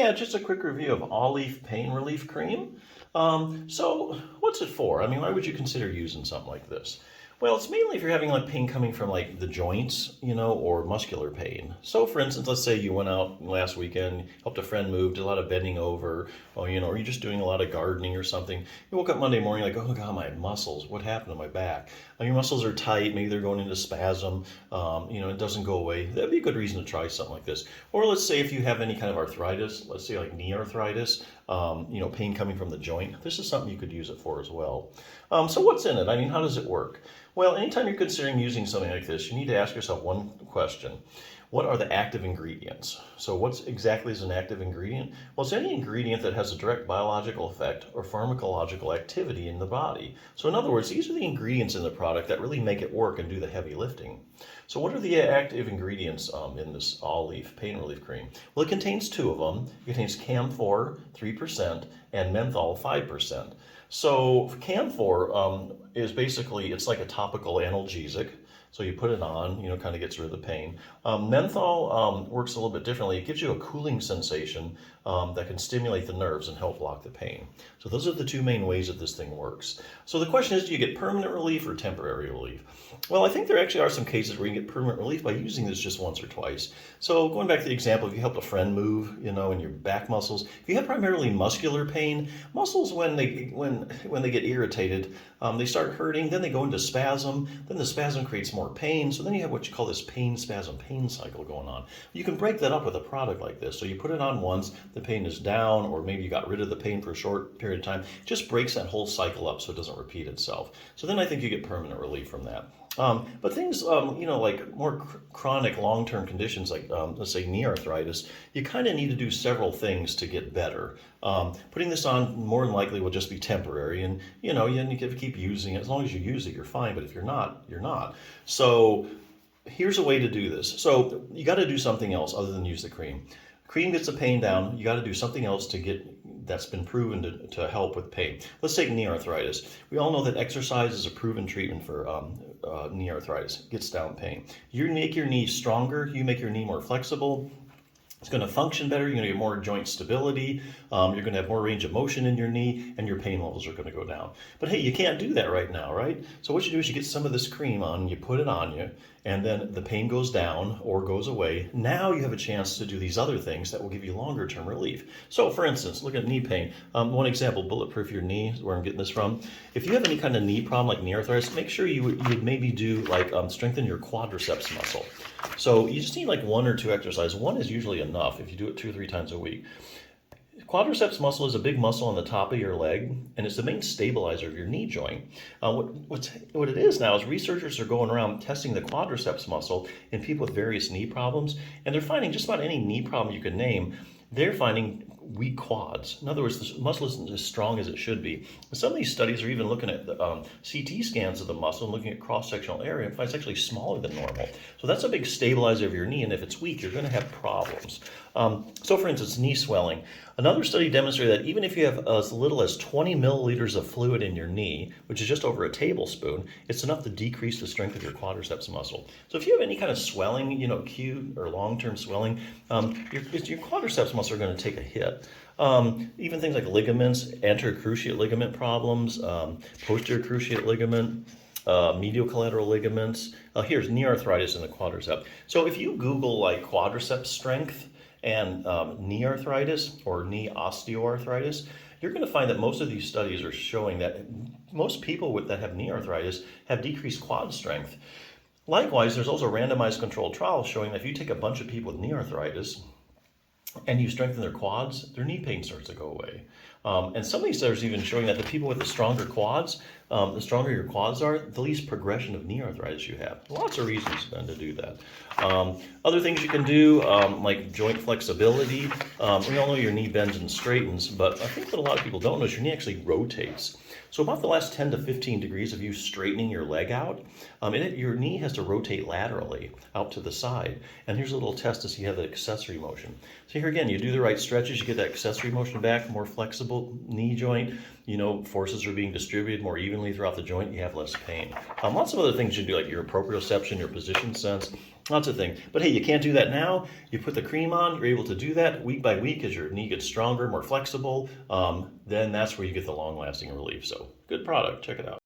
Yeah, just a quick review of Aulief Pain Relief Cream. So what's it for? I mean, why would you consider using something like this? Well, it's mainly if you're having like pain coming from like the joints, or muscular pain. So for instance, let's say you went out last weekend, helped a friend move, did a lot of bending over, or or you're just doing a lot of gardening or something. You woke up Monday morning like, oh God, my muscles, what happened to my back? Your muscles are tight, maybe they're going into spasm, it doesn't go away. That'd be a good reason to try something like this. Or let's say if you have any kind of arthritis, let's say like knee arthritis, pain coming from the joint, this is something you could use it for as well. So what's in it? I mean, how does it work? Well, anytime you're considering using something like this, you need to ask yourself one question. What are the active ingredients? So what exactly is an active ingredient? Well, it's any ingredient that has a direct biological effect or pharmacological activity in the body. So in other words, these are the ingredients in the product that really make it work and do the heavy lifting. So what are the active ingredients in this Aulief Pain Relief Cream? Well, it contains two of them. It contains camphor, 3%, and menthol, 5%. So camphor is basically, it's like a topical analgesic. So you put it on, kind of gets rid of the pain. Menthol works a little bit differently. It gives you a cooling sensation that can stimulate the nerves and help block the pain. So those are the two main ways that this thing works. So the question is, do you get permanent relief or temporary relief? Well, I think there actually are some cases where you can get permanent relief by using this just once or twice. So going back to the example, if you helped a friend move, in your back muscles, if you have primarily muscular pain, muscles when they get irritated, they start hurting, then they go into spasm, then the spasm creates more pain, so then you have what you call this pain spasm pain cycle going on. You can break that up with a product like this. So you put it on once, the pain is down, or maybe you got rid of the pain for a short period of time. It just breaks that whole cycle up so it doesn't repeat itself. So then I think you get permanent relief from that. But things, like more chronic long-term conditions, like let's say knee arthritis, you kind of need to do several things to get better. Putting this on more than likely will just be temporary, and you need to keep using it. As long as you use it, you're fine. But if you're not, you're not. So here's a way to do this. So you got to do something else other than use the cream. Cream gets the pain down. You got to do something else that's been proven to help with pain. Let's take knee arthritis. We all know that exercise is a proven treatment for knee arthritis. It gets down pain. You make your knee stronger. You make your knee more flexible. It's going to function better. You're going to get more joint stability. You're going to have more range of motion in your knee, and your pain levels are going to go down. But hey, you can't do that right now, right? So what you do is you get some of this cream on, you put it on you, and then the pain goes down or goes away. Now you have a chance to do these other things that will give you longer term relief. So for instance, look at knee pain. One example, bulletproof your knee, is where I'm getting this from. If you have any kind of knee problem like knee arthritis, make sure you would maybe do like strengthen your quadriceps muscle. So you just need like one or two exercises. One is usually enough if you do it 2 or 3 times a week. Quadriceps muscle is a big muscle on the top of your leg, and it's the main stabilizer of your knee joint. What it is now is researchers are going around testing the quadriceps muscle in people with various knee problems, and they're finding just about any knee problem you can name, they're finding weak quads. In other words, the muscle isn't as strong as it should be. Some of these studies are even looking at the CT scans of the muscle and looking at cross-sectional area and find it's actually smaller than normal. So that's a big stabilizer of your knee, and if it's weak, you're going to have problems. So for instance, knee swelling. Another study demonstrated that even if you have as little as 20 milliliters of fluid in your knee, which is just over a tablespoon, it's enough to decrease the strength of your quadriceps muscle. So if you have any kind of swelling, acute or long-term swelling, your quadriceps muscle are going to take a hit. Even things like ligaments, anterior cruciate ligament problems, posterior cruciate ligament, medial collateral ligaments. Here's knee arthritis in the quadricep. So if you Google like quadricep strength and knee arthritis or knee osteoarthritis, you're going to find that most of these studies are showing that most people that have knee arthritis have decreased quad strength. Likewise, there's also randomized controlled trials showing that if you take a bunch of people with knee arthritis and you strengthen their quads, their knee pain starts to go away. And some of these studies are even showing that the people with the stronger quads, the stronger your quads are, the least progression of knee arthritis you have. Lots of reasons then to do that. Other things you can do, like joint flexibility. We all know your knee bends and straightens, but I think what a lot of people don't know is your knee actually rotates. So about the last 10 to 15 degrees of you straightening your leg out, your knee has to rotate laterally out to the side. And here's a little test to see how the accessory motion. So here again, you do the right stretches, you get that accessory motion back, more flexible knee joint, forces are being distributed more evenly throughout the joint, you have less pain. Lots of other things you do, like your proprioception, your position sense, lots of things. But hey, you can't do that now. You put the cream on, you're able to do that week by week as your knee gets stronger, more flexible. Then that's where you get the long-lasting relief. So good product, check it out.